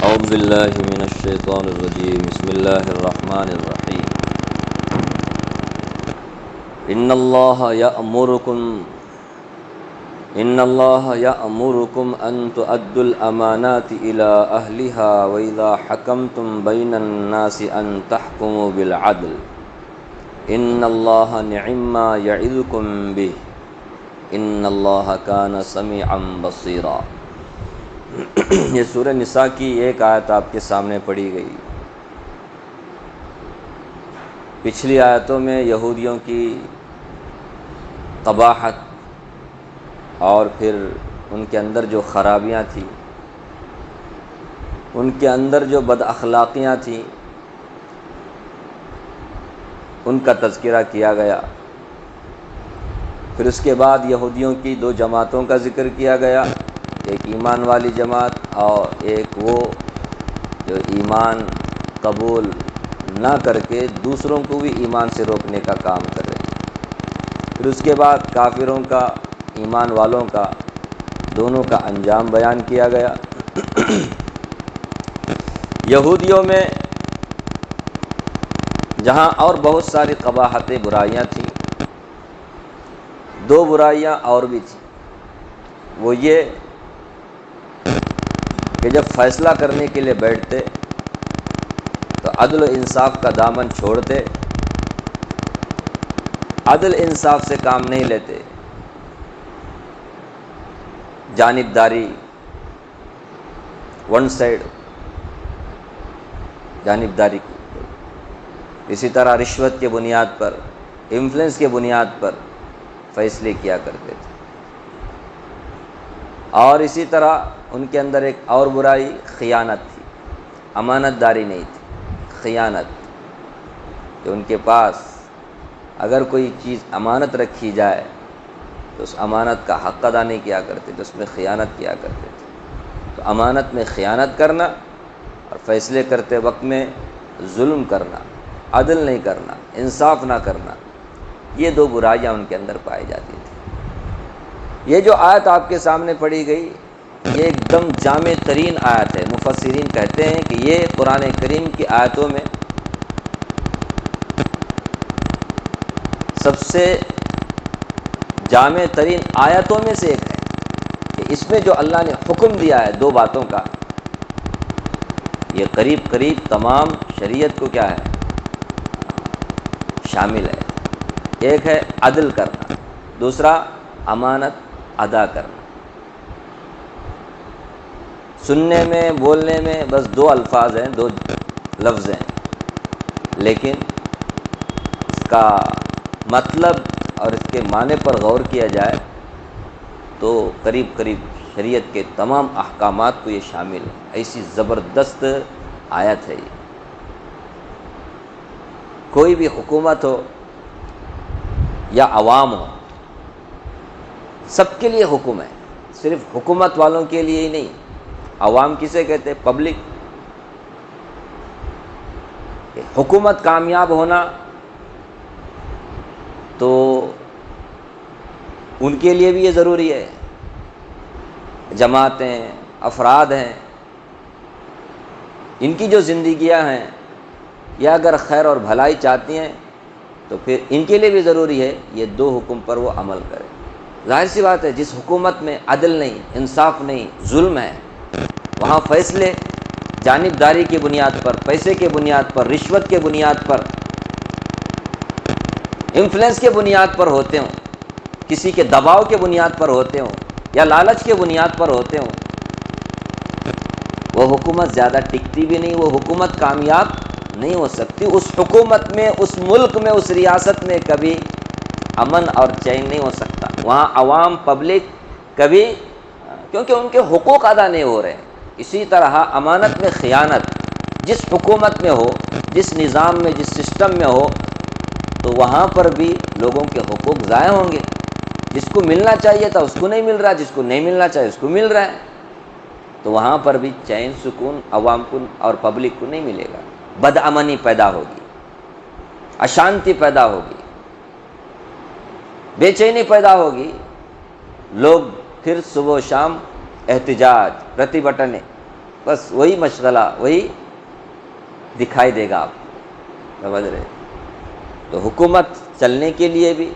اعوذ باللہ من الشیطان الرجیم بسم اللہ الرحمن الرحیم ان اللہ یأمرکم ان تؤدوا الامانات الی اہلها واذا حکمتم بین الناس ان تحکموا بالعدل ان اللہ نعم ما یعظکم بہ ان اللہ کان سمیعا بصیرا۔ یہ سورہ نساء کی ایک آیت آپ کے سامنے پڑھی گئی۔ پچھلی آیتوں میں یہودیوں کی قباحت اور پھر ان کے اندر جو خرابیاں تھیں، ان کے اندر جو بد اخلاقیاں تھیں، ان کا تذکرہ کیا گیا۔ پھر اس کے بعد یہودیوں کی دو جماعتوں کا ذکر کیا گیا، ایک ایمان والی جماعت اور ایک وہ جو ایمان قبول نہ کر کے دوسروں کو بھی ایمان سے روکنے کا کام کر رہے ہیں۔ پھر اس کے بعد کافروں کا، ایمان والوں کا، دونوں کا انجام بیان کیا گیا۔ یہودیوں میں جہاں اور بہت ساری قباحتیں، برائیاں تھیں، دو برائیاں اور بھی تھیں۔ وہ یہ کہ جب فیصلہ کرنے کے لیے بیٹھتے تو عدل و انصاف کا دامن چھوڑتے، عدل انصاف سے کام نہیں لیتے، جانبداری، ون سائڈ جانبداری کی، اسی طرح رشوت کے بنیاد پر، انفلوئنس کے بنیاد پر فیصلے کیا کرتے تھے۔ اور اسی طرح ان کے اندر ایک اور برائی خیانت تھی، امانت داری نہیں تھی، خیانت، کہ ان کے پاس اگر کوئی چیز امانت رکھی جائے تو اس امانت کا حق ادا نہیں کیا کرتے تھے، اس میں خیانت کیا کرتے تھے۔ تو امانت میں خیانت کرنا اور فیصلے کرتے وقت میں ظلم کرنا، عدل نہیں کرنا، انصاف نہ کرنا، یہ دو برائیاں ان کے اندر پائی جاتی تھیں۔ یہ جو آیت آپ کے سامنے پڑھی گئی، یہ ایک دم جامع ترین آیت ہے۔ مفسرین کہتے ہیں کہ یہ قرآن کریم کی آیتوں میں سب سے جامع ترین آیتوں میں سے ایک ہے، کہ اس میں جو اللہ نے حکم دیا ہے دو باتوں کا، یہ قریب قریب تمام شریعت کو کیا ہے، شامل ہے۔ ایک ہے عدل کرنا، دوسرا امانت ادا کرنا۔ سننے میں، بولنے میں بس دو الفاظ ہیں، دو لفظ ہیں، لیکن اس کا مطلب اور اس کے معنی پر غور کیا جائے تو قریب قریب شریعت کے تمام احکامات کو یہ شامل ہے۔ ایسی زبردست آیت ہے یہ۔ کوئی بھی حکومت ہو یا عوام ہو، سب کے لیے حکم ہے، صرف حکومت والوں کے لیے ہی نہیں۔ عوام کسے کہتے ہیں؟ پبلک۔ حکومت کامیاب ہونا تو ان کے لیے بھی یہ ضروری ہے، جماعتیں، افراد ہیں، ان کی جو زندگیاں ہیں، یا اگر خیر اور بھلائی چاہتی ہیں تو پھر ان کے لیے بھی ضروری ہے یہ دو حکم پر وہ عمل کرے۔ ظاہر سی بات ہے، جس حکومت میں عدل نہیں، انصاف نہیں، ظلم ہے، وہاں فیصلے جانبداری کی بنیاد پر، پیسے کے بنیاد پر، رشوت کے بنیاد پر، انفلوئنس کے بنیاد پر ہوتے ہوں، کسی کے دباؤ کے بنیاد پر ہوتے ہوں، یا لالچ کے بنیاد پر ہوتے ہوں، وہ حکومت زیادہ ٹکتی بھی نہیں، وہ حکومت کامیاب نہیں ہو سکتی۔ اس حکومت میں، اس ملک میں، اس ریاست میں کبھی امن اور چین نہیں ہو سکتا۔ وہاں عوام، پبلک کبھی، کیونکہ ان کے حقوق ادا نہیں ہو رہے ہیں۔ اسی طرح امانت میں خیانت جس حکومت میں ہو، جس نظام میں، جس سسٹم میں ہو، تو وہاں پر بھی لوگوں کے حقوق ضائع ہوں گے۔ جس کو ملنا چاہیے تھا اس کو نہیں مل رہا، جس کو نہیں ملنا چاہیے اس کو مل رہا ہے، تو وہاں پر بھی چین، سکون عوام کو اور پبلک کو نہیں ملے گا۔ بدامنی پیدا ہوگی، اشانتی پیدا ہوگی، بے چینی پیدا ہوگی۔ لوگ پھر صبح و شام احتجاج، پرتی بٹنیں، بس وہی مشغلہ، وہی دکھائی دے گا آپ، سمجھ رہے؟ تو حکومت چلنے کے لیے بھی،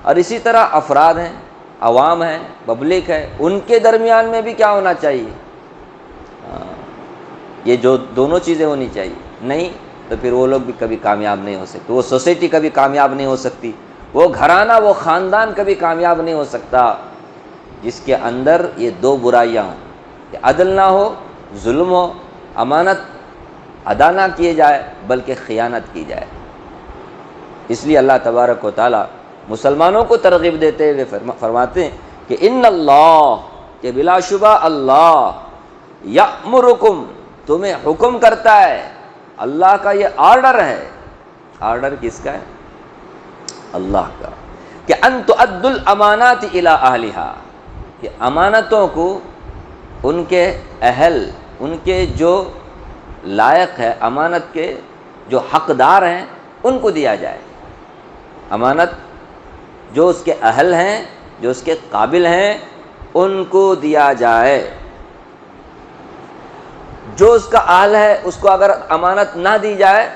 اور اسی طرح افراد ہیں، عوام ہیں، پبلک ہے، ان کے درمیان میں بھی کیا ہونا چاہیے؟ یہ جو دونوں چیزیں ہونی چاہیے، نہیں تو پھر وہ لوگ بھی کبھی کامیاب نہیں ہو سکتے، وہ سوسائٹی کبھی کامیاب نہیں ہو سکتی، وہ گھرانہ، وہ خاندان کبھی کامیاب نہیں ہو سکتا جس کے اندر یہ دو برائیاں ہوں، کہ عدل نہ ہو، ظلم ہو، امانت ادا نہ کیے جائے بلکہ خیانت کی جائے۔ اس لیے اللہ تبارک و تعالی مسلمانوں کو ترغیب دیتے ہوئے فرماتے ہیں کہ ان اللہ، کہ بلا شبہ اللہ، یأمرکم، تمہیں حکم کرتا ہے، اللہ کا یہ آرڈر ہے۔ آرڈر کس کا ہے؟ اللہ کا، کہ ان تؤدوا الامانات الی اہلھا، کہ امانتوں کو ان کے اہل، ان کے جو لائق ہے، امانت کے جو حقدار ہیں ان کو دیا جائے۔ امانت جو اس کے اہل ہیں، جو اس کے قابل ہیں، ان کو دیا جائے۔ جو اس کا اہل ہے اس کو اگر امانت نہ دی جائے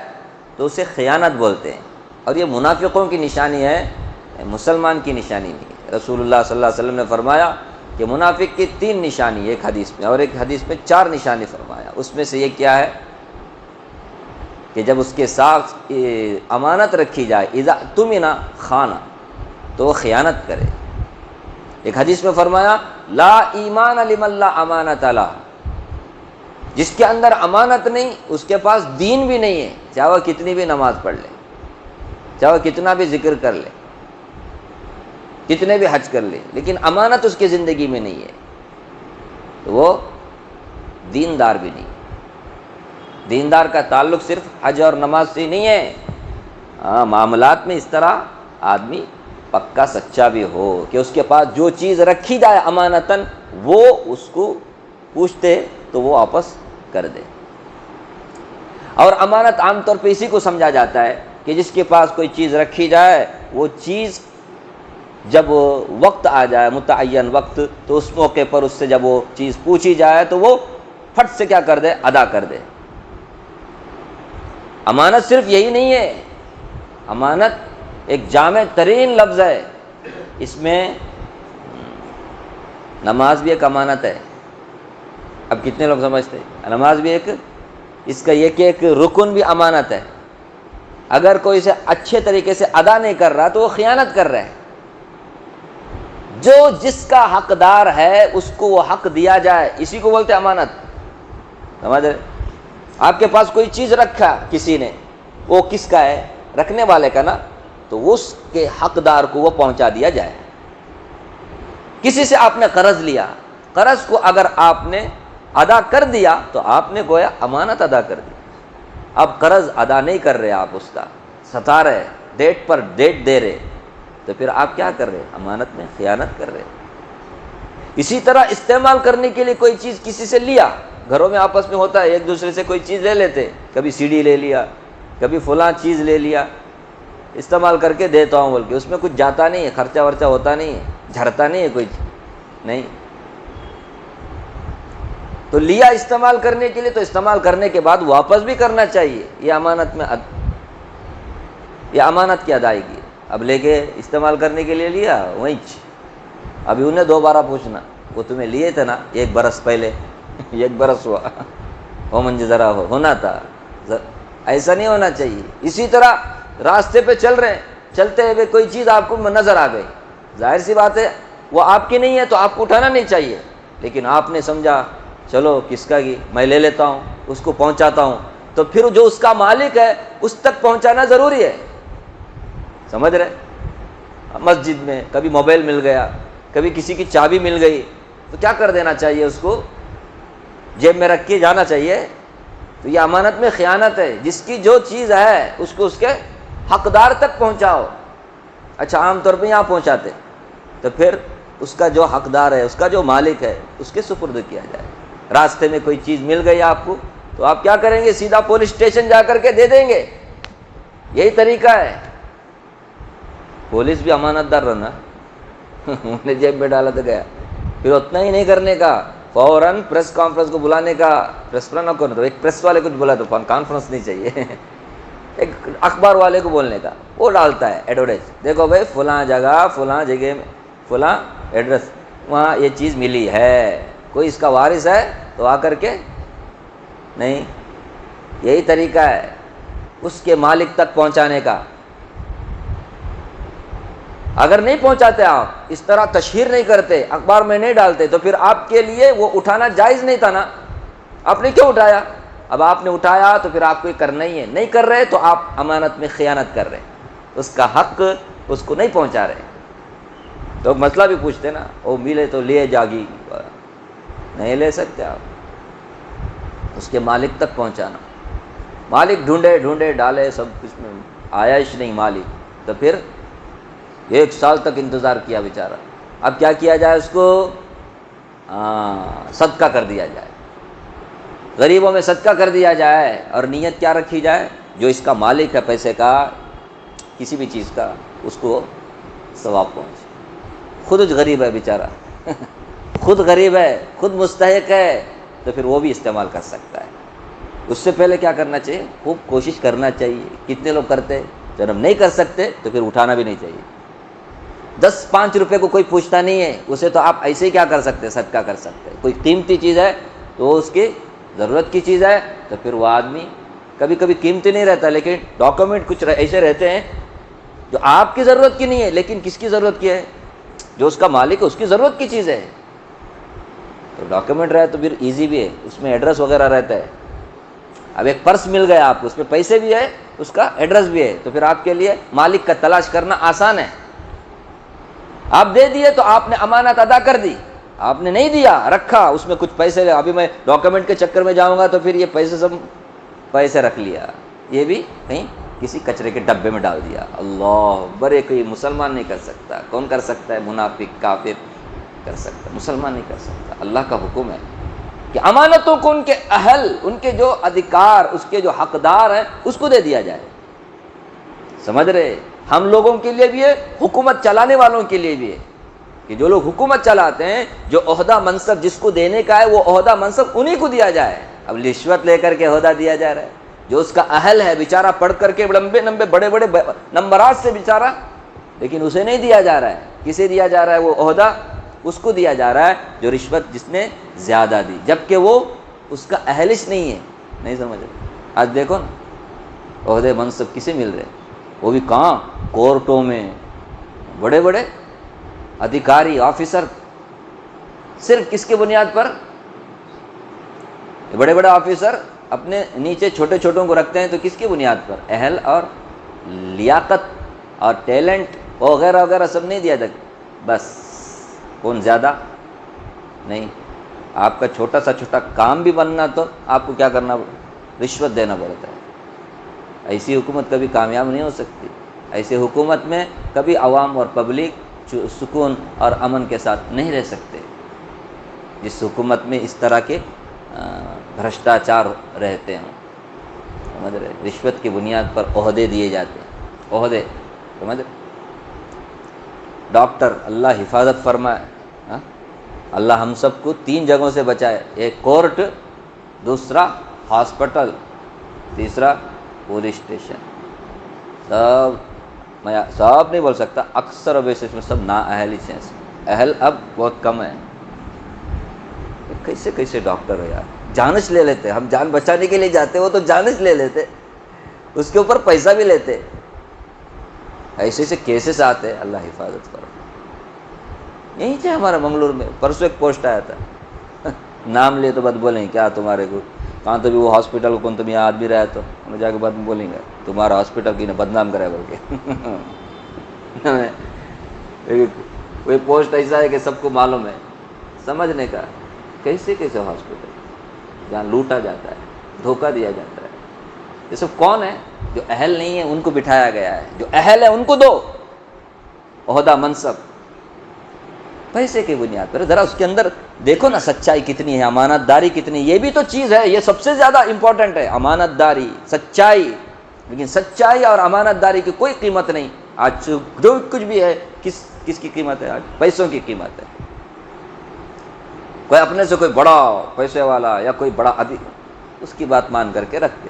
تو اسے خیانت بولتے ہیں، اور یہ منافقوں کی نشانی ہے، مسلمان کی نشانی نہیں ہے۔ رسول اللہ صلی اللہ علیہ وسلم نے فرمایا کہ منافق کی 3 نشانی، ایک حدیث میں، اور ایک حدیث میں 4 نشانی فرمایا۔ اس میں سے یہ کیا ہے کہ جب اس کے ساتھ امانت رکھی جائے، اذا اؤتمن خان، تو وہ خیانت کرے۔ ایک حدیث میں فرمایا لا ایمان لمن لا امانت له، جس کے اندر امانت نہیں اس کے پاس دین بھی نہیں ہے، چاہے وہ کتنی بھی نماز پڑھ لے، چاہے وہ کتنا بھی ذکر کر لے، کتنے بھی حج کر لے، لیکن امانت اس کی زندگی میں نہیں ہے تو وہ دیندار بھی نہیں۔ دیندار کا تعلق صرف حج اور نماز سے نہیں ہے، معاملات میں اس طرح آدمی پکا سچا بھی ہو کہ اس کے پاس جو چیز رکھی جائے امانتاً، وہ اس کو پوچھتے تو وہ واپس کر دے۔ اور امانت عام طور پہ اسی کو سمجھا جاتا ہے کہ جس کے پاس کوئی چیز رکھی جائے، وہ چیز جب وقت آ جائے، متعین وقت، تو اس موقع پر اس سے جب وہ چیز پوچھی جائے تو وہ پھٹ سے کیا کر دے؟ ادا کر دے۔ امانت صرف یہی نہیں ہے، امانت ایک جامع ترین لفظ ہے۔ اس میں نماز بھی ایک امانت ہے۔ اب کتنے لوگ سمجھتے ہیں نماز بھی ایک، اس کا یہ کہ ایک رکن بھی امانت ہے۔ اگر کوئی اسے اچھے طریقے سے ادا نہیں کر رہا تو وہ خیانت کر رہا ہے۔ جو جس کا حقدار ہے اس کو وہ حق دیا جائے، اسی کو بولتے امانت، سمجھ رہے؟ آپ کے پاس کوئی چیز رکھا کسی نے، وہ کس کا ہے؟ رکھنے والے کا نا، تو اس کے حقدار کو وہ پہنچا دیا جائے۔ کسی سے آپ نے قرض لیا، قرض کو اگر آپ نے ادا کر دیا تو آپ نے گویا امانت ادا کر دی۔ اب قرض ادا نہیں کر رہے، آپ اس کا ستا رہے، ڈیٹ پر ڈیٹ دے رہے، تو پھر آپ کیا کر رہے؟ امانت میں خیانت کر رہے۔ اسی طرح استعمال کرنے کے لیے کوئی چیز کسی سے لیا، گھروں میں آپس میں ہوتا ہے، ایک دوسرے سے کوئی چیز لے لیتے، کبھی سی ڈی لے لیا، کبھی فلاں چیز لے لیا، استعمال کر کے دیتا ہوں بول کے، اس میں کچھ جاتا نہیں ہے، خرچہ ورچہ ہوتا نہیں ہے، جھڑتا نہیں ہے کوئی نہیں، تو لیا استعمال کرنے کے لیے، تو استعمال کرنے کے بعد واپس بھی کرنا چاہیے۔ یہ امانت میں یہ امانت کی ادائیگی ہے۔ اب لے کے استعمال کرنے کے لیے لیا وہیں، ابھی انہیں دوبارہ پوچھنا، وہ تمہیں لیے تھے نا 1 برس پہلے، 1 برس ہوا، وہ منجذرا ہونا تھا، ایسا نہیں ہونا چاہیے۔ اسی طرح راستے پہ چل رہے ہیں، چلتے ہوئے کوئی چیز آپ کو نظر آ گئی، ظاہر سی بات ہے وہ آپ کی نہیں ہے تو آپ کو اٹھانا نہیں چاہیے، لیکن آپ نے سمجھا چلو کس کا کی، میں لے لیتا ہوں، اس کو پہنچاتا ہوں، تو پھر جو اس کا مالک ہے اس تک پہنچانا ضروری ہے، سمجھ رہے؟ مسجد میں کبھی موبائل مل گیا، کبھی کسی کی چابی مل گئی، تو کیا کر دینا چاہیے؟ اس کو جیب میں رکھ کے جانا چاہیے۔ تو یہ امانت میں خیانت ہے۔ جس کی جو چیز ہے اس کو اس کے حقدار تک پہنچاؤ۔ اچھا عام طور پہ یہاں پہنچاتے، تو پھر اس کا جو حقدار ہے، اس کا جو مالک ہے، اس کے سپرد کیا جائے۔ راستے میں کوئی چیز مل گئی آپ کو تو آپ کیا کریں گے؟ سیدھا پولیس اسٹیشن جا کر کے دے دیں گے، یہی طریقہ ہے۔ پولیس بھی امانت دار رہنا، انہیں جیب میں ڈالا تو گیا، پھر اتنا ہی نہیں کرنے کا، فوراً پریس کانفرنس کو بلانے کا، پریس نہ کرنا، تو ایک پریس والے کو بلا تو کانفرنس نہیں چاہیے، ایک اخبار والے کو بولنے کا، وہ ڈالتا ہے ایڈورٹائز، دیکھو بھائی فلاں جگہ میں فلاں ایڈریس وہاں یہ چیز ملی ہے، کوئی اس کا وارث ہے تو آ کر کے نہیں. یہی طریقہ ہے اس کے مالک تک پہنچانے کا. اگر نہیں پہنچاتے آپ، اس طرح تشہیر نہیں کرتے، اخبار میں نہیں ڈالتے، تو پھر آپ کے لیے وہ اٹھانا جائز نہیں تھا نا. آپ نے کیوں اٹھایا؟ اب آپ نے اٹھایا تو پھر آپ کو یہ کرنا ہی ہے. نہیں کر رہے تو آپ امانت میں خیانت کر رہے، اس کا حق اس کو نہیں پہنچا رہے. تو مسئلہ بھی پوچھتے نا، وہ ملے تو لے جاگی، نہیں لے سکتے آپ. اس کے مالک تک پہنچانا. مالک ڈھونڈے ڈالے، سب کچھ میں آیش نہیں مالک، تو پھر 1 سال تک انتظار کیا بیچارہ. اب کیا کیا جائے اس کو؟ صدقہ کر دیا جائے، غریبوں میں صدقہ کر دیا جائے. اور نیت کیا رکھی جائے؟ جو اس کا مالک ہے پیسے کا، کسی بھی چیز کا، اس کو ثواب پہنچے. خود غریب ہے بیچارہ خود غریب ہے، خود مستحق ہے، تو پھر وہ بھی استعمال کر سکتا ہے. اس سے پہلے کیا کرنا چاہیے؟ خوب کوشش کرنا چاہیے. کتنے لوگ کرتے؟ جب ہم نہیں کر سکتے تو پھر اٹھانا بھی نہیں چاہیے. 10-5 روپے کو کوئی پوچھتا نہیں ہے، اسے تو آپ ایسے ہی کیا کر سکتے؟ صدقہ کر سکتے. کوئی قیمتی چیز ہے تو اس کی ضرورت کی چیز ہے، تو پھر وہ آدمی کبھی کبھی قیمتی نہیں رہتا، لیکن ڈاکومنٹ کچھ ایسے رہتے ہیں جو آپ کی ضرورت کی نہیں ہے، لیکن کس کی ضرورت کی ہے؟ جو اس کا مالک ہے اس کی ضرورت کی چیز ہے. تو ڈاکومنٹ رہے تو پھر ایزی بھی ہے، اس میں ایڈریس وغیرہ رہتا ہے. اب ایک پرس مل گیا آپ کو، اس میں پیسے بھی ہے، اس کا ایڈریس بھی ہے، تو پھر آپ کے لیے مالک کا تلاش کرنا آسان ہے. آپ دے دیے تو آپ نے امانت ادا کر دی. آپ نے نہیں دیا، رکھا، اس میں کچھ پیسے، ابھی میں ڈاکومنٹ کے چکر میں جاؤں گا تو پھر یہ پیسے رکھ لیا، یہ بھی کہیں کسی کچرے کے ڈبے میں ڈال دیا. اللہ برے، کوئی مسلمان نہیں کر سکتا. کون کر سکتا ہے؟ منافق، کافر کر سکتا، مسلمان نہیں کر سکتا. اللہ کا حکم ہے کہ امانتوں کو ان کے اہل، ان کے جو ادھیکار، اس کے جو حقدار ہیں، اس کو دے دیا جائے. سمجھ رہے؟ ہم لوگوں کے لیے بھی ہے، حکومت چلانے والوں کے لیے بھی ہے، کہ جو لوگ حکومت چلاتے ہیں، جو عہدہ منصب جس کو دینے کا ہے، وہ عہدہ منصب انہی کو دیا جائے. اب رشوت لے کر کے عہدہ دیا جا رہا ہے. جو اس کا اہل ہے بیچارہ، پڑھ کر کے لمبے بڑے نمبرات سے بیچارہ، لیکن اسے نہیں دیا جا رہا ہے. کسے دیا جا رہا ہے وہ عہدہ؟ اس کو دیا جا رہا ہے جو رشوت جس نے زیادہ دی، جبکہ وہ اس کا اہلش نہیں ہے. نہیں سمجھ رہے؟ آج دیکھو نا عہدے منصب کسے مل رہے، وہ بھی کہاں؟ کورٹوں میں. بڑے ادھیکاری، آفیسر، صرف کس کی بنیاد پر؟ بڑے آفیسر اپنے نیچے چھوٹے چھوٹوں کو رکھتے ہیں تو کس کی بنیاد پر؟ اہل اور لیاقت اور ٹیلنٹ وغیرہ وغیرہ سب نہیں دیا جاتا. بس کون زیادہ؟ نہیں. آپ کا چھوٹا کام بھی بننا تو آپ کو کیا کرنا؟ رشوت دینا پڑتا ہے. ایسی حکومت کبھی کامیاب نہیں ہو سکتی. ایسی حکومت میں کبھی عوام اور پبلک سکون اور امن کے ساتھ نہیں رہ سکتے. جس حکومت میں اس طرح کے بھرشٹاچار رہتے ہیں، سمجھ رہے؟ رشوت کی بنیاد پر عہدے دیے جاتے ہیں، عہدے، سمجھ رہے؟ ڈاکٹر، اللہ حفاظت فرمائے، اللہ ہم سب کو 3 جگہوں سے بچائے. ایک کورٹ، دوسرا ہاسپٹل، تیسرا پولیس اسٹیشن. میں سب نہیں بول سکتا، اکثر اب اس میں سب نااہل ہی ہیں. اہل اب بہت کم ہیں. کیسے ڈاکٹر ہو یار؟ جانچ لے لیتے، ہم جان بچانے کے لیے جاتے، وہ تو جانچ لے لیتے، اس کے اوپر پیسہ بھی لیتے. ایسے کیسز آتے. اللہ حفاظت کرو. یہیں تھے ہمارے منگلور میں، پرسوں ایک پوسٹ آیا تھا، نام لے تو بات بولیں کیا تمہارے کو، کہاں تو بھی وہ ہاسپٹل کون تم یہاں آدمی رہا، تو انہیں جا کے بعد میں بولیں گے تمہارا ہاسپٹل کی نے بدنام کرے بول کے. کوئی پوسٹ ایسا ہے کہ سب کو معلوم ہے. سمجھنے کا کیسے ہاسپٹل جہاں لوٹا جاتا ہے، دھوکہ دیا جاتا ہے. یہ سب کون ہے؟ جو اہل نہیں ہے ان کو بٹھایا گیا ہے. جو اہل ہے ان کو دو عہدہ منصب، پیسے کی بنیاد پر. ذرا اس کے اندر دیکھو نا سچائی کتنی ہے، امانت داری کتنی. یہ بھی تو چیز ہے، یہ سب سے زیادہ امپورٹنٹ ہے، امانت داری، سچائی. لیکن سچائی اور امانت داری کی کوئی قیمت نہیں. آج جو کچھ بھی ہے، کس کی قیمت ہے؟ آج پیسوں کی قیمت ہے. کوئی اپنے سے کوئی بڑا پیسے والا یا کوئی بڑا اس کی بات مان کر کے رکھتے،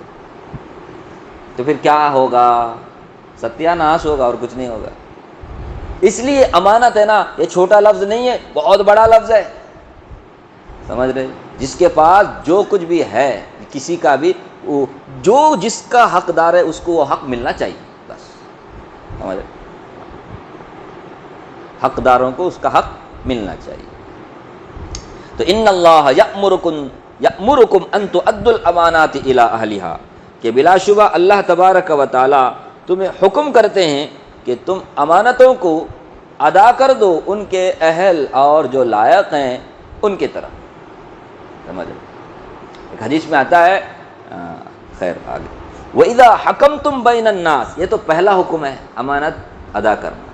تو پھر کیا ہوگا؟ ستیہ ناش ہوگا اور کچھ نہیں ہوگا۔ اس لیے امانت ہے نا، یہ چھوٹا لفظ نہیں ہے، بہت بڑا لفظ ہے، سمجھ رہے؟ جس کے پاس جو کچھ بھی ہے، کسی کا بھی جو جس کا حقدار ہے اس کو وہ حق ملنا چاہیے، بس، سمجھ رہے؟ حقداروں کو اس کا حق ملنا چاہیے۔ تو ان اللہ یأمرکم ان تؤدوا الامانات الی اہلھا، کہ بلا شبہ اللہ تبارک و تعالی تمہیں حکم کرتے ہیں کہ تم امانتوں کو ادا کر دو ان کے اہل اور جو لائق ہیں ان کی طرف، سمجھ رہے؟ ایک حدیث میں آتا ہے، خیر آگے، وَإِذَا حَكَمْتُمْ بَيْنَ النَّاسِ، یہ تو پہلا حکم ہے امانت ادا کرنا۔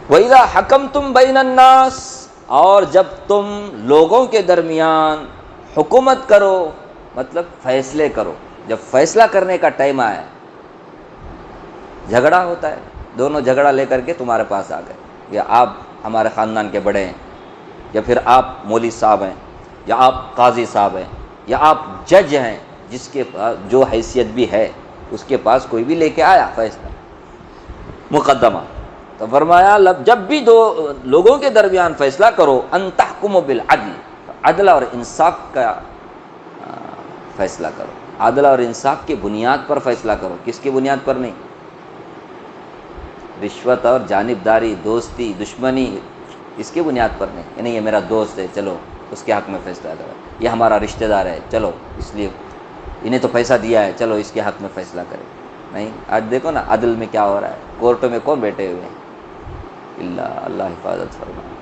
وَإِذَا حَكَمْتُمْ بَيْنَ النَّاسِ، اور جب تم لوگوں کے درمیان حکومت کرو، مطلب فیصلے کرو، جب فیصلہ کرنے کا ٹائم آئے، جھگڑا ہوتا ہے، دونوں جھگڑا لے کر کے تمہارے پاس آ گئے، یا آپ ہمارے خاندان کے بڑے ہیں، یا پھر آپ مولوی صاحب ہیں، یا آپ قاضی صاحب ہیں، یا آپ جج ہیں، جس کے پاس جو حیثیت بھی ہے، اس کے پاس کوئی بھی لے کے آیا فیصلہ، مقدمہ، تو فرمایا جب بھی دو لوگوں کے درمیان فیصلہ کرو، ان تحکموا بالعدل، عدل اور انصاف کا فیصلہ کرو، عدل اور انصاف کی بنیاد پر فیصلہ کرو، کس کی بنیاد پر نہیں، رشوت اور جانبداری، دوستی، دشمنی، اس کی بنیاد پر نہیں، یعنی یہ میرا دوست ہے چلو اس کے حق میں فیصلہ کرو، یہ ہمارا رشتہ دار ہے چلو اس لیے انہیں تو پیسہ دیا ہے چلو اس کے حق میں فیصلہ کرے، نہیں۔ آج دیکھو نا عدل میں کیا ہو رہا ہے، کورٹوں میں کون بیٹھے ہوئے ہیں؟ اللہ حفاظت فرمائے۔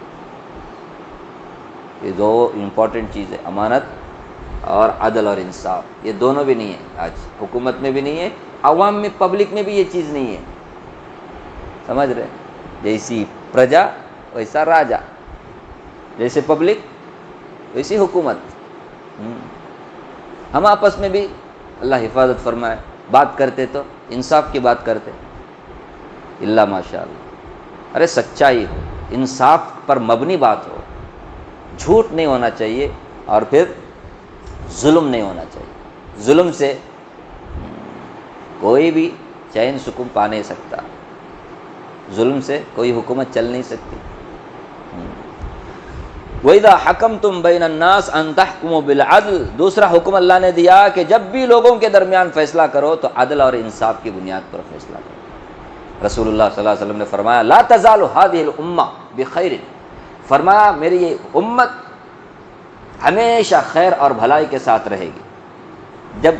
یہ دو امپورٹنٹ چیز ہے، امانت اور عدل اور انصاف، یہ دونوں بھی نہیں ہے آج، حکومت میں بھی نہیں ہے، عوام میں، پبلک میں بھی یہ چیز نہیں ہے، سمجھ رہے؟ جیسی پرجا ویسا راجا، جیسے پبلک ویسی حکومت۔ ہم آپس میں بھی اللہ حفاظت فرمائے بات کرتے تو انصاف کی بات کرتے، اللہ ماشاء اللہ، ارے سچائی ہو، انصاف پر مبنی بات ہو، جھوٹ نہیں ہونا چاہیے، اور پھر ظلم نہیں ہونا چاہیے، ظلم سے کوئی بھی چین سکون پا نہیں سکتا، ظلم سے کوئی حکومت چل نہیں سکتی۔ وَإِذَا حَكَمْتُمْ بَيْنَ النَّاسِ أَن تَحْكُمُوا بِالْعَدْلِ، دوسرا حکم اللہ نے دیا کہ جب بھی لوگوں کے درمیان فیصلہ کرو تو عدل اور انصاف کی بنیاد پر فیصلہ کرو۔ رسول اللہ صلی اللہ علیہ وسلم نے فرمایا لا تزال هذه الامہ بخیر، فرمایا میری یہ امت ہمیشہ خیر اور بھلائی کے ساتھ رہے گی جب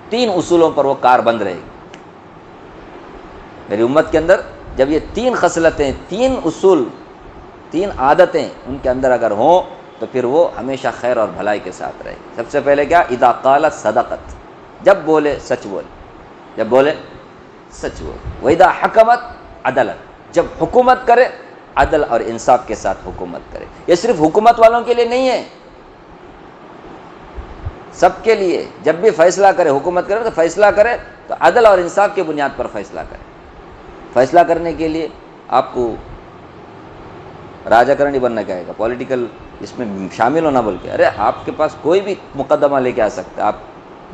تین اصولوں پر وہ کار بند رہے گی۔ میری امت کے اندر جب یہ تین خصلتیں، تین اصول، تین عادتیں ان کے اندر اگر ہوں تو پھر وہ ہمیشہ خیر اور بھلائی کے ساتھ رہے گی۔ سب سے پہلے کیا؟ اذا قالت صدقت، جب بولے سچ بولے، جب بولے سچ بولے۔ واذا حکمت عدلت، جب حکومت کرے عدل اور انصاف کے ساتھ حکومت کرے۔ یہ صرف حکومت والوں کے لیے نہیں ہے، سب کے لیے، جب بھی فیصلہ کرے، حکومت کرے تو فیصلہ کرے تو عدل اور انصاف کی بنیاد پر فیصلہ کرے۔ فیصلہ کرنے کے لیے آپ کو راجا کرنی بننا کیا ہے، پولیٹیکل اس میں شامل ہونا بول کے، ارے آپ کے پاس کوئی بھی مقدمہ لے کے آ سکتا ہے، آپ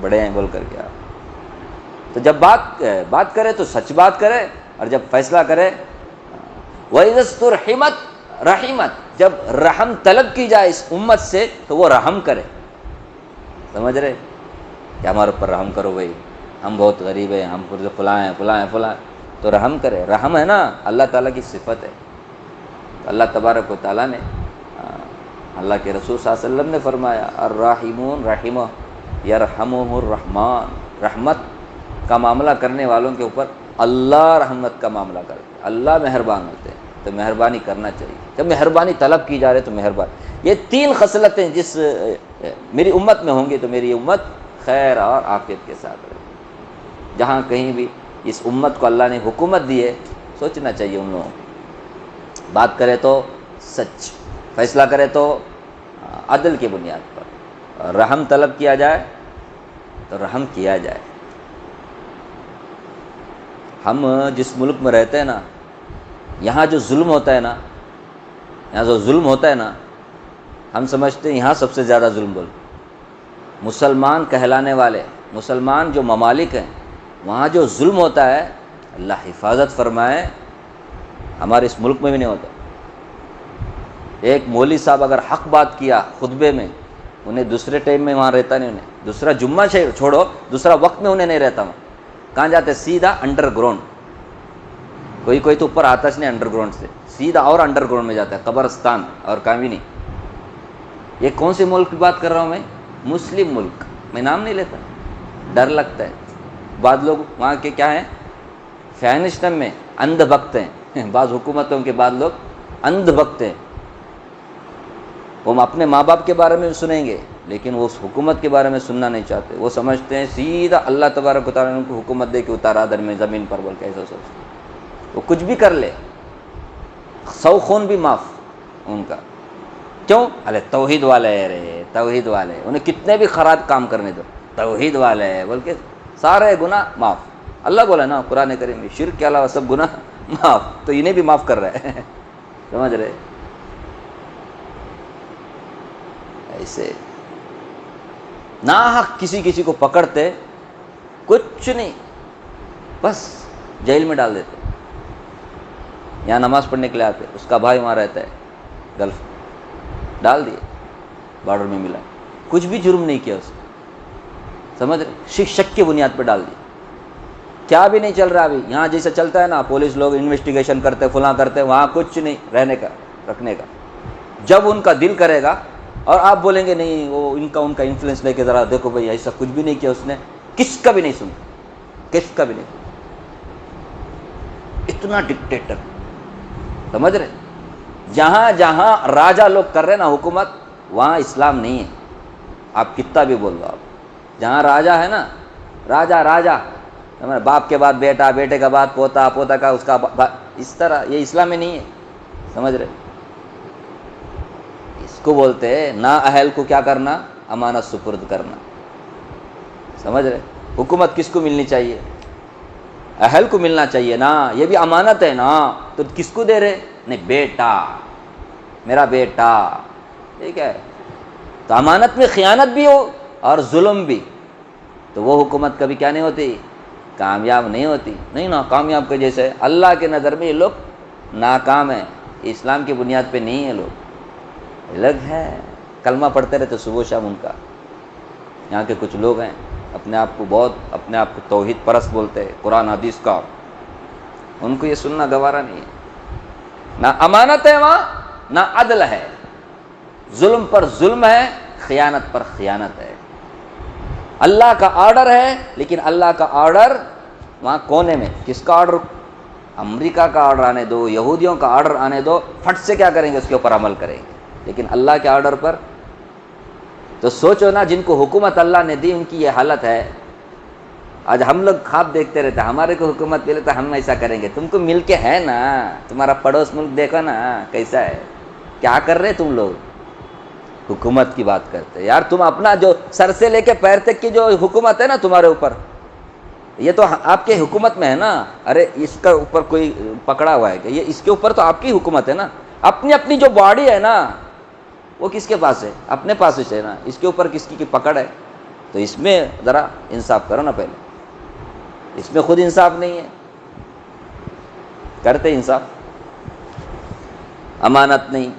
بڑے ہیں بول کر کے آپ تو جب بات کرے تو سچ بات کرے، اور جب فیصلہ کرے وَإِذَا اسْتُرْحِمَتْ رَحِمَتْ، جب رحم طلب کی جائے اس امت سے تو وہ رحم کرے، سمجھ رہے کہ ہمارے اوپر رحم کرو بھائی، ہم بہت غریب ہیں، ہم فلاں ہیں فلاں ہیں فلاں، تو رحم کرے۔ رحم ہے نا اللہ تعالیٰ کی صفت ہے۔ اللہ تبارک و تعالیٰ نے، اللہ کے رسول صلی اللہ علیہ وسلم نے فرمایا الراحمون رحمہ یرحمہم الرحمن، رحمت کا معاملہ کرنے والوں کے اوپر اللہ رحمت کا معاملہ کرتے، اللہ مہربان ہوتے ہیں، تو مہربانی کرنا چاہیے۔ جب مہربانی طلب کی جا رہے تو مہربانی، یہ تین خصلتیں جس میری امت میں ہوں گی تو میری امت خیر اور عافیت کے ساتھ رہے گی۔ جہاں کہیں بھی اس امت کو اللہ نے حکومت دی ہے، سوچنا چاہیے ان لوگوں کو، بات کرے تو سچ، فیصلہ کرے تو عدل کی بنیاد پر، رحم طلب کیا جائے تو رحم کیا جائے۔ ہم جس ملک میں رہتے ہیں نا، یہاں جو ظلم ہوتا ہے نا، یہاں جو ظلم ہوتا ہے نا، ہم سمجھتے ہیں یہاں سب سے زیادہ ظلم بول، مسلمان کہلانے والے مسلمان جو ممالک ہیں وہاں جو ظلم ہوتا ہے، اللہ حفاظت فرمائے، ہمارے اس ملک میں بھی نہیں ہوتا۔ ایک مولوی صاحب اگر حق بات کیا خطبے میں، انہیں دوسرے ٹائم میں وہاں رہتا نہیں، انہیں دوسرا جمعہ چھوڑو، دوسرا وقت میں انہیں نہیں رہتا وہاں۔ کہاں جاتے؟ سیدھا انڈر گراؤنڈ، کوئی تو اوپر آتا نہیں انڈر گراؤنڈ سے، سیدھا اور انڈر گراؤنڈ میں جاتا ہے، قبرستان اور کامی نہیں۔ یہ کون سے ملک کی بات کر رہا ہوں میں؟ مسلم ملک، میں نام نہیں لیتا، ڈر لگتا ہے۔ بعض لوگ وہاں کے کیا ہیں، فیمنسٹم میں اندھ بھکت ہیں، بعض حکومتوں کے بعض لوگ اندھ بھکت ہیں، وہ اپنے ماں باپ کے بارے میں سنیں گے لیکن وہ اس حکومت کے بارے میں سننا نہیں چاہتے، وہ سمجھتے ہیں سیدھا اللہ تبارک و تعالیٰ نے ان کو حکومت دے کے اتارا در میں زمین پر، بول کے ایسا سوچتے، وہ کچھ بھی کر لے، 100 خون بھی معاف ان کا۔ کیوں؟ ارے توحید والے ہے، رے توحید والے، انہیں کتنے بھی خراب کام کرنے دو، توحید والے ہے بول کے سارے گناہ معاف۔ اللہ بولا نا قرآن کریم میں، شرک کے علاوہ سب گناہ معاف، تو انہیں بھی معاف کر رہے ہیں، سمجھ رہے؟ ایسے ناحق کسی کو پکڑتے، کچھ نہیں، بس جیل میں ڈال دیتے۔ یہاں نماز پڑھنے کے لیے آتے، اس کا بھائی وہاں رہتا ہے گلف، ڈال دیے، بارڈر میں ملا، کچھ بھی جرم نہیں کیا اس نے، سمجھ رہے؟ شک کی بنیاد پہ ڈال دیا، کیا بھی نہیں چل رہا ابھی۔ یہاں جیسے چلتا ہے نا، پولیس لوگ انویسٹیگیشن کرتے، فلاں کرتے، وہاں کچھ نہیں رہنے کا، رکھنے کا۔ جب ان کا دل کرے گا اور آپ بولیں گے نہیں وہ ان کا انفلوئنس لے کے ذرا دیکھو بھائی ایسا کچھ بھی نہیں کیا اس نے، کس کا بھی نہیں سنتا، کس کا بھی نہیں سنتا، اتنا ڈکٹیٹر، سمجھ رہے؟ جہاں جہاں راجا لوگ کر رہے نا حکومت، وہاں اسلام نہیں ہے، آپ کتنا بھی بول دو۔ آپ جہاں راجا ہے نا، راجا باپ کے بعد بیٹا، بیٹے کا بعد پوتا، پوتا کا اس کا اس طرح، یہ اسلام میں نہیں ہے، سمجھ رہے؟ اس کو بولتے ہیں نا اہل کو کیا کرنا، امانت سپرد کرنا، سمجھ رہے؟ حکومت کس کو ملنی چاہیے؟ اہل کو ملنا چاہیے نا، یہ بھی امانت ہے نا، تو کس کو دے رہے؟ نہیں، بیٹا، میرا بیٹا، ٹھیک ہے؟ تو امانت میں خیانت بھی ہو اور ظلم بھی، تو وہ حکومت کبھی کیا نہیں ہوتی، کامیاب نہیں ہوتی، نہیں ناکامیاب کے جیسے۔ اللہ کے نظر میں یہ لوگ ناکام ہیں، اسلام کی بنیاد پہ نہیں ہے، لوگ الگ ہے، کلمہ پڑھتے رہتے صبح و شام ان کا۔ یہاں کے کچھ لوگ ہیں اپنے آپ کو توحید پرست بولتے ہیں، قرآن حدیث کا، ان کو یہ سننا گوارا نہیں ہے۔ نہ امانت ہے وہاں، نہ عدل ہے، ظلم پر ظلم ہے، خیانت پر خیانت ہے۔ اللہ کا آرڈر ہے لیکن اللہ کا آرڈر وہاں کونے میں، کس کا آرڈر؟ امریکہ کا آرڈر آنے دو، یہودیوں کا آرڈر آنے دو، پھٹ سے کیا کریں گے، اس کے اوپر عمل کریں گے، لیکن اللہ کے آرڈر پر تو سوچو نا، جن کو حکومت اللہ نے دی ان کی یہ حالت ہے۔ آج ہم لوگ خواب دیکھتے رہتے، ہمارے کو حکومت ملے تو ہم ایسا کریں گے، تم کو مل کے ہے نا، تمہارا پڑوس ملک دیکھو نا کیسا ہے، کیا کر رہے تم لوگ، حکومت کی بات کرتے یار۔ تم اپنا جو سر سے لے کے پیر تک کی جو حکومت ہے نا تمہارے اوپر، یہ تو آپ کے حکومت میں ہے نا، ارے اس کا اوپر کوئی پکڑا ہوا ہے کہ یہ اس کے اوپر تو آپ کی حکومت ہے نا، اپنی جو باڈی ہے نا وہ کس کے پاس ہے؟ اپنے پاس ہے نا، اس کے اوپر کس کی پکڑ ہے؟ تو اس میں ذرا انصاف کرو نا، پہلے اس میں خود انصاف نہیں ہے، کرتے انصاف، امانت نہیں۔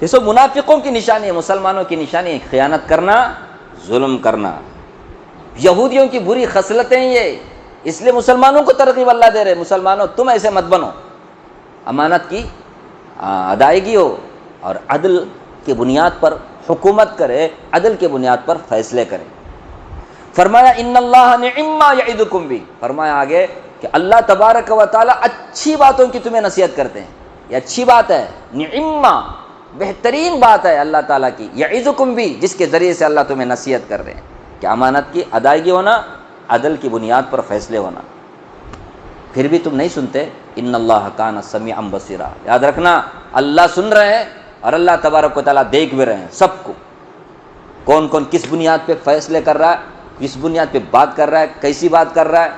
یہ سب منافقوں کی نشانی ہے، مسلمانوں کی نشانی ہے، خیانت کرنا، ظلم کرنا، یہودیوں کی بری خصلتیں یہ، اس لیے مسلمانوں کو ترغیب اللہ دے رہے، مسلمانوں تم ایسے مت بنو، امانت کی ادائیگی ہو اور عدل کی بنیاد پر حکومت کرے، عدل کی بنیاد پر فیصلے کرے۔ فرمایا ان اللہ نعم ما یعظکم بھی، فرمایا آگے کہ اللہ تبارک و تعالی اچھی باتوں کی تمہیں نصیحت کرتے ہیں، یہ اچھی بات ہے، نعم ما بہترین بات ہے اللہ تعالیٰ کی، یعظکم بھی جس کے ذریعے سے اللہ تمہیں نصیحت کر رہے ہیں کہ امانت کی ادائیگی ہونا، عدل کی بنیاد پر فیصلے ہونا، پھر بھی تم نہیں سنتے۔ ان اللہ کان سمیعا بصیرا، یاد رکھنا اللہ سن رہے ہیں اور اللہ تبارک و تعالیٰ دیکھ بھی رہے ہیں سب کو، کون کون کس بنیاد پہ فیصلے کر رہا ہے، کس بنیاد پہ بات کر رہا ہے، کیسی بات کر رہا ہے،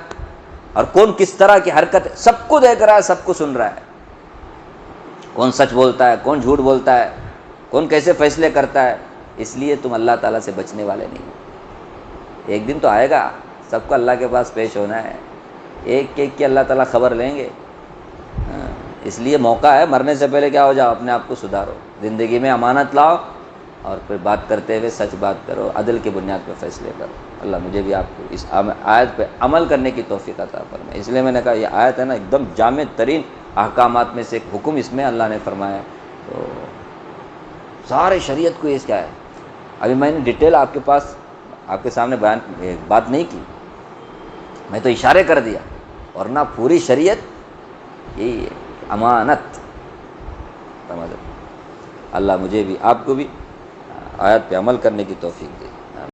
اور کون کس طرح کی حرکت، سب کو دیکھ رہا ہے، سب کو سن رہا ہے، کون سچ بولتا ہے، کون جھوٹ بولتا ہے، کون کیسے فیصلے کرتا ہے، اس لیے تم اللہ تعالیٰ سے بچنے والے نہیں ہو۔ ایک دن تو آئے گا، سب کو اللہ کے پاس پیش ہونا ہے، ایک ایک کی اللہ تعالیٰ خبر لیں گے۔ اس لیے موقع ہے، مرنے سے پہلے کیا ہو جاؤ، اپنے آپ کو سدھارو، زندگی میں امانت لاؤ، اور پھر بات کرتے ہوئے سچ بات کرو، عدل کی بنیاد پہ فیصلے کرو۔ اللہ مجھے بھی آپ کو اس آیت پہ عمل کرنے کی توفیق عطا فرمائے۔ اس لیے میں نے کہا یہ آیت ہے نا ایک دم جامع ترین احکامات میں سے ایک حکم اس میں اللہ نے فرمایا ہے، تو سارے شریعت کو یہ کیا ہے۔ ابھی میں نے ڈیٹیل آپ کے پاس آپ کے سامنے بات نہیں کی، میں تو اشارے کر دیا، ورنہ پوری شریعت یہی ہے، امانت، سمجھ۔ اللہ مجھے بھی آپ کو بھی آیات پہ عمل کرنے کی توفیق دے۔